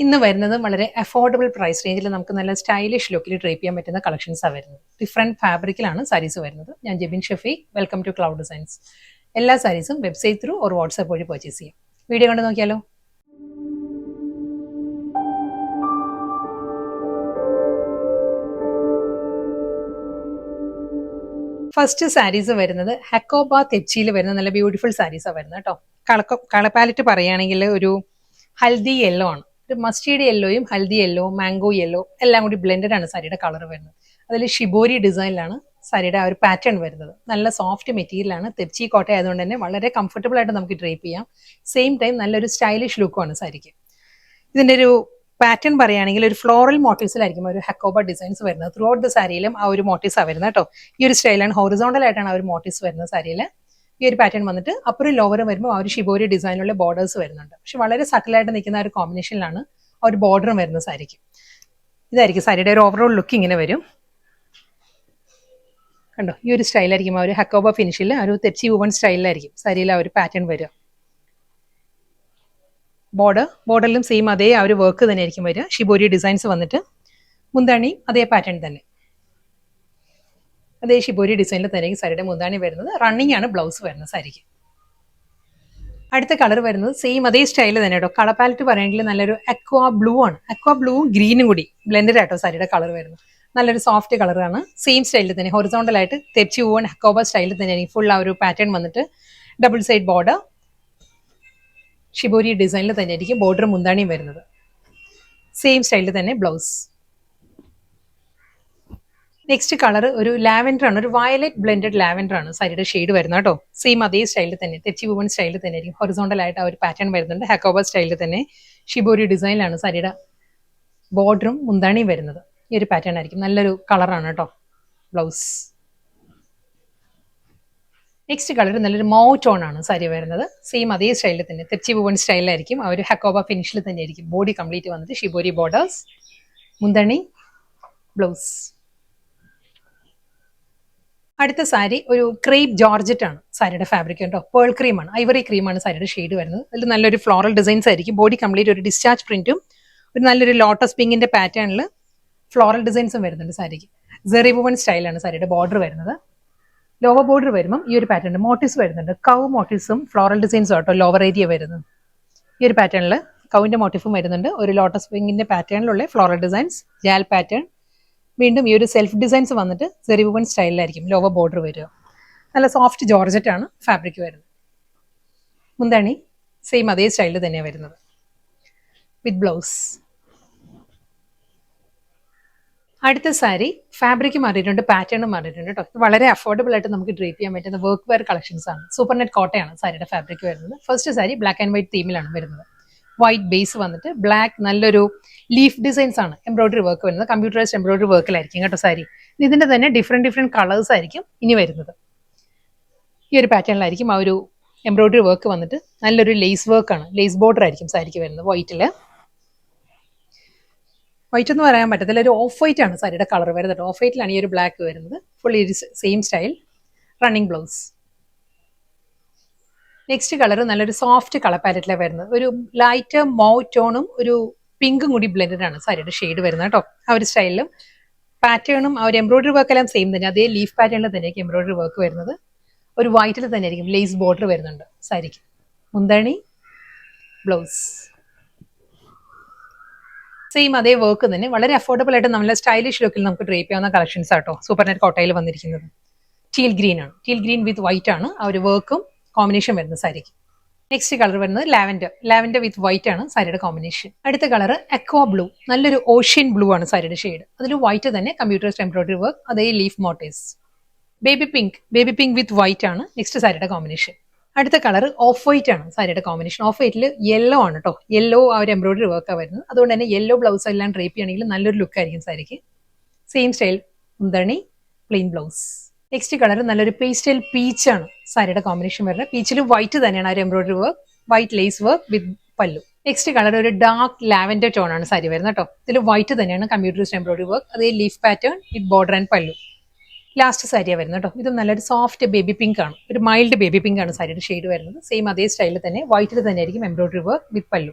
ഇന്ന് വരുന്നത് വളരെ അഫോർഡബിൾ പ്രൈസ് റേഞ്ചിൽ നമുക്ക് നല്ല സ്റ്റൈലിഷ് ലുക്കിൽ ഡ്രേപ്പ് ചെയ്യാൻ പറ്റുന്ന കളക്ഷൻസാണ് വരുന്നത്. ഡിഫറെൻറ്റ് ഫാബ്രിക്കിലാണ് സാരീസ് വരുന്നത്. ഞാൻ Jebin Shafeeq, welcome to Cloud Designs. എല്ലാ സാരീസും വെബ്സൈറ്റ് ത്രൂ ഒരു വാട്സ്ആപ്പ് വഴി പർച്ചേസ് ചെയ്യാം. വീഡിയോ കണ്ട് നോക്കിയാലോ. ഫസ്റ്റ് സാരീസ് വരുന്നത് ഹക്കോബ തെച്ചിയിൽ വരുന്ന നല്ല ബ്യൂട്ടിഫുൾ സാരീസാണ് വരുന്നത് കേട്ടോ. കളർ പാലറ്റ് പറയുകയാണെങ്കിൽ ഒരു ഹൽദി യെല്ലോ ആണ്. ഒരു മസ്റ്റേർഡ് യെല്ലോയും ഹൽദി യെല്ലോ, മാംഗോ യെല്ലോ എല്ലാം കൂടി ബ്ലെൻഡഡ് ആണ് സാരിയുടെ കളർ വരുന്നത്. അതിൽ ഷിബോരി ഡിസൈനിലാണ് സാരിയുടെ ആ ഒരു പാറ്റേൺ വരുന്നത്. നല്ല സോഫ്റ്റ് മെറ്റീരിയലാണ്. തെച്ചി കോട്ട ആയതുകൊണ്ട് തന്നെ വളരെ കംഫർട്ടബിൾ ആയിട്ട് നമുക്ക് ഡ്രേപ്പ് ചെയ്യാം. സെയിം ടൈം നല്ലൊരു സ്റ്റൈലിഷ് ലുക്കുമാണ് സാരിക്ക്. ഇതിൻ്റെ ഒരു പാറ്റേൺ പറയുകയാണെങ്കിൽ ഒരു ഫ്ലോറൽ മോട്ടീവ്സിലായിരിക്കും ഒരു ഹക്കോബ ഡിസൈൻസ് വരുന്നത്. ത്രൂ ഔട്ട് ദ സാരിയിലും ആ ഒരു മോട്ടീവ്സാണ് വരുന്നത് കേട്ടോ. ഈ ഒരു സ്റ്റൈലാണ്, ഹോറിസോണ്ടൽ ആയിട്ടാണ് ആ ഒരു മോട്ടീവ്സ് വരുന്നത് സാരിയിൽ. ഈ ഒരു പാറ്റേൺ വന്നിട്ട് അപ്പുറം ലോവറും വരുമ്പോൾ ആ ഒരു ഷിബോരി ഡിസൈനിലുള്ള ബോർഡേഴ്സ് വരുന്നുണ്ട്. പക്ഷെ വളരെ സട്ടിലായിട്ട് നിൽക്കുന്ന ആ ഒരു കോമ്പിനേഷനിലാണ് ആ ഒരു ബോർഡറും വരുന്നത് സാരിക്ക്. ഇതായിരിക്കും സാരിയുടെ ഒരു ഓവറോൾ ലുക്ക് ഇങ്ങനെ വരും. കണ്ടോ, ഈ ഒരു സ്റ്റൈലായിരിക്കും ആ ഒരു ഹക്കോബ ഫിനിഷിൽ ഒരു തെച്ചി വുവൺ സ്റ്റൈലിലായിരിക്കും സാരിയിൽ ആ ഒരു പാറ്റേൺ വരിക. ബോർഡറിലും സെയിം അതേ ആ ഒരു വർക്ക് തന്നെ ആയിരിക്കും വരിക. ഷിബോരി ഡിസൈൻസ് വന്നിട്ട് മുന്താണി അതേ പാറ്റേൺ തന്നെ, അതേ ഷിബോരി ഡിസൈനിൽ തന്നെ സാരിയുടെ മുന്താണി വരുന്നത്. റണ്ണിങ് ആണ് ബ്ലൗസ് വരുന്നത് സാരിക്ക്. അടുത്ത കളർ വരുന്നത് സെയിം അതേ സ്റ്റൈൽ തന്നെ കേട്ടോ. കളർ പാലറ്റ് പറയുകയാണെങ്കിൽ നല്ലൊരു അക്വാ ബ്ലൂ ആണ്. അക്വാ ബ്ലൂവും ഗ്രീനും കൂടി ബ്ലെൻഡഡ് ആട്ടോ സാരിയുടെ കളർ വരുന്നത്. നല്ലൊരു സോഫ്റ്റ് കളറാണ്. സെയിം സ്റ്റൈലിൽ തന്നെ ഹൊറിസോണ്ടൽ ആയിട്ട് തെച്ചി വുവൺ ഹക്കോബ സ്റ്റൈലിൽ തന്നെ ഫുൾ ആ ഒരു പാറ്റേൺ വന്നിട്ട് ഡബിൾ സൈഡ് ബോർഡർ ഷിബോരി ഡിസൈനിൽ തന്നെ ആയിരിക്കും ബോർഡർ മുന്താണിയും വരുന്നത്. സെയിം സ്റ്റൈലിൽ തന്നെ ബ്ലൗസ്. നെക്സ്റ്റ് കളർ ഒരു ലാവൻഡർ ആണ്, ഒരു വയലറ്റ് ബ്ലെൻഡഡ് ലാവൻഡർ ആണ് സാരിയുടെ ഷെയ്ഡ് വരുന്നത് കേട്ടോ. സെയിം അതേ സ്റ്റൈലിൽ തന്നെ തെച്ചി വുവൺ സ്റ്റൈലിൽ തന്നെ ആയിരിക്കും ഹൊറിസോണ്ടൽ ആയിട്ട് ആ ഒരു പാറ്റേൺ വരുന്നുണ്ട്. ഹക്കോബ സ്റ്റൈലിൽ തന്നെ ഷിബോരി ഡിസൈനിലാണ് സാരിയുടെ ബോർഡറും മുന്താണിയും വരുന്നത്. ഈ ഒരു പാറ്റേൺ ആയിരിക്കും. നല്ലൊരു കളറാണ് കേട്ടോ ബ്ലൗസ്. നെക്സ്റ്റ് കളർ നല്ലൊരു മൗ ടോൺ ആണ് സാരി വരുന്നത്. സെയിം അതേ സ്റ്റൈലിൽ തന്നെ തെച്ചി വുവൺ സ്റ്റൈലിലായിരിക്കും ആ ഒരു ഹക്കോബ ഫിനിഷിൽ തന്നെ ആയിരിക്കും ബോഡി കംപ്ലീറ്റ് വന്നിട്ട് ഷിബോരി ബോർഡേഴ്സ്, മുന്താണി, ബ്ലൗസ്. അടുത്ത സാരി ഒരു ക്രേപ്പ് ജോർജറ്റ് ആണ് സാരിയുടെ ഫാബ്രിക് കേട്ടോ. പേൾ ക്രീമാണ്, ഐവറി ക്രീമാണ് സാരിയുടെ ഷെയ്ഡ് വരുന്നത്. അതിൽ നല്ലൊരു ഫ്ലോറൽ ഡിസൈൻസ് ആയിരിക്കും. ബോഡി കംപ്ലീറ്റ് ഒരു ഡിസ്ചാർജ് പ്രിന്റും ഒരു നല്ലൊരു ലോട്ടസ് പിങ്കിന്റെ പാറ്റേണിൽ ഫ്ലോറൽ ഡിസൈൻസും വരുന്നുണ്ട് സാരിക്ക്. സെറി വുവൺ സ്റ്റൈലാണ് സാരിയുടെ ബോർഡർ വരുന്നത്. ലോവർ ബോർഡർ വരുമ്പം ഈ ഒരു പാറ്റേൺ മോട്ടീവ്സ് വരുന്നുണ്ട്. കൗ മോട്ടീവ്സും ഫ്ലോറൽ ഡിസൈൻസും ആട്ടോ ലോവർ ഏരിയ വരുന്നത്. ഈ ഒരു പാറ്റേണിൽ കൗവിന്റെ മോട്ടീഫും വരുന്നുണ്ട്. ഒരു ലോട്ടസ് പിങ്കിന്റെ പാറ്റേണിലുള്ള ഫ്ലോറൽ ഡിസൈൻസ്, ജാൽ പാറ്റേൺ. വീണ്ടും ഈ ഒരു സെൽഫ് ഡിസൈൻസ് വന്നിട്ട് സെറി വുവൺ സ്റ്റൈലിലായിരിക്കും ലോവർ ബോർഡർ വരിക. നല്ല സോഫ്റ്റ് ജോർജറ്റ് ആണ് ഫാബ്രിക് വരുന്നത്. മുന്താണി സെയിം അതേ സ്റ്റൈലിൽ തന്നെയാണ് വരുന്നത് വിത്ത് ബ്ലൗസ്. അടുത്ത സാരി ഫാബ്രിക് മാറിയിട്ടുണ്ട്, പാറ്റേണും മാറിയിട്ടുണ്ട് കേട്ടോ. ഇത് വളരെ അഫോർഡബിൾ ആയിട്ട് നമുക്ക് ഡ്രേപ്പ് ചെയ്യാൻ പറ്റുന്ന വർക്ക് വെയർ കളക്ഷൻസ് ആണ്. സൂപ്പർ നെറ്റ് കോട്ടയാണ് സാരിയുടെ ഫാബ്രിക് വരുന്നത്. First sari black and white തീമിലാണ് വരുന്നത്. വൈറ്റ് ബേസ് വന്നിട്ട് ബ്ലാക്ക് നല്ലൊരു ലീഫ് ഡിസൈൻസ് ആണ് എംബ്രോയിഡറി വർക്ക് വരുന്നത്. കമ്പ്യൂട്ടറൈസ്ഡ് എംബ്രോയിഡറി വർക്കിലായിരിക്കും കേട്ടോ സാരി. ഇതിന്റെ തന്നെ ഡിഫറെന്റ് കളേഴ്സ് ആയിരിക്കും ഇനി വരുന്നത്. ഈ ഒരു പാറ്റേണിലായിരിക്കും ആ ഒരു എംബ്രോയിഡറി വർക്ക് വന്നിട്ട് നല്ലൊരു ലേസ് വർക്കാണ്, ലേസ് ബോർഡർ ആയിരിക്കും സാരിക്ക് വരുന്നത്. വൈറ്റില്, വൈറ്റ് എന്ന് പറയാൻ പറ്റത്തില്ല, ഒരു ഓഫ് വൈറ്റ് ആണ് സാരിയുടെ കളർ വരുന്നത്. ഓഫ് വൈറ്റിലാണ് ഈ ഒരു ബ്ലാക്ക് വരുന്നത്. Full same style, running blouse. Next colour നല്ലൊരു സോഫ്റ്റ് കളർ പാലറ്റിലാണ് വരുന്നത്. ഒരു ലൈറ്റ് മൗ ടോണും ഒരു പിങ്കും കൂടി ബ്ലെൻഡഡ് ആണ് സാരിയുടെ ഷെയ്ഡ് വരുന്നത് കേട്ടോ. ആ ഒരു സ്റ്റൈലിലും പാറ്റേണും ആ ഒരു എംബ്രോയിഡറി വർക്ക് എല്ലാം സെയിം തന്നെ, അതേ ലീഫ് പാറ്റേണിൽ തന്നെയായിരിക്കും എംബ്രോയിഡറി വർക്ക് വരുന്നത്. ഒരു വൈറ്റിൽ തന്നെ ആയിരിക്കും ലേസ് ബോർഡർ വരുന്നുണ്ട് സാരിക്ക്. മുന്താണി, ബ്ലൗസ്. സെയിം അതേ വർക്ക് തന്നെ വളരെ അഫോർഡബിൾ ആയിട്ട് നല്ല സ്റ്റൈലിഷ് ലുക്കിൽ നമുക്ക് ഡ്രേപ്പ് ചെയ്യാവുന്ന കളക്ഷൻസ് ആട്ടോ സൂപ്പർ നെറ്റ് കോട്ടയിൽ വന്നിരിക്കുന്നത്. ടീൽ ഗ്രീൻ ആണ്, ടീൽ ഗ്രീൻ വിത്ത് വൈറ്റ് ആണ് ആ ഒരു വർക്കും കോമ്പിനേഷൻ വരുന്നത് സാരിക്ക്. നെക്സ്റ്റ് കളർ വരുന്നത് ലാവൻഡർ വിത്ത് വൈറ്റ് ആണ് സാരിയുടെ കോമ്പിനേഷൻ. അടുത്ത കളർ അക്വാ ബ്ലൂ, നല്ലൊരു ഓഷ്യൻ ബ്ലൂ ആണ് സാരിയുടെ ഷെയ്ഡ്. അതിൽ വൈറ്റ് തന്നെ കമ്പ്യൂട്ടറൈസ്ഡ് എംബ്രോയിഡറി വർക്ക്, അതേ ലീഫ് മോട്ടീവ്സ്. ബേബി പിങ്ക് വിത്ത് വൈറ്റ് ആണ് നെക്സ്റ്റ് സാരിയുടെ കോമ്പിനേഷൻ. അടുത്ത കളർ ഓഫ് വൈറ്റ് ആണ് സാരിയുടെ കോമ്പിനേഷൻ. ഓഫ് വൈറ്റിൽ യെല്ലോ ആണ് കേട്ടോ. യെല്ലോ ആ ഒരു എംബ്രോയിഡറി വർക്കാണ് വരുന്നത്. അതുകൊണ്ട് തന്നെ യെല്ലോ ബ്ലൗസ് എല്ലാം ഡ്രേപ്പ് ചെയ്യണമെങ്കിൽ നല്ലൊരു ലുക്ക് ആയിരിക്കും സാരിക്ക്. സെയിം സ്റ്റൈൽ, മുന്താണി, പ്ലെയിൻ ബ്ലൗസ്. നെക്സ്റ്റ് കളർ നല്ലൊരു പേസ്റ്റൽ പീച്ച് ആണ് സാരിയുടെ കോമ്പിനേഷൻ വരുന്നത്. പീച്ചിൽ വൈറ്റ് തന്നെയാണ് ആ ഒരു embroidery work, white lace work with pallu. Next colour ഒരു ഡാർക്ക് ലാവൻഡർ ടോൺ ആണ് സാരി വരുന്നത് കേട്ടോ. ഇതിൽ വൈറ്റ് തന്നെയാണ് കമ്പ്യൂട്ടറൈസ്ഡ് എംബ്രോയിഡറി വർക്ക്, അതേ leaf pattern with border and pallu. Last സാരിയാണ് വരുന്നത് കേട്ടോ. ഇതും നല്ലൊരു സോഫ്റ്റ് ബേബി പിങ്ക് ആണ്, ഒരു മൈൽഡ് ബേബി പിങ്ക് ആണ് സാരിയുടെ ഷെയ്ഡ് വരുന്നത്. സെയിം അതേ സ്റ്റൈലിൽ തന്നെ വൈറ്റിൽ തന്നെ ആയിരിക്കും എംബ്രോയിഡറി വർക്ക് വിത്ത് പല്ലു.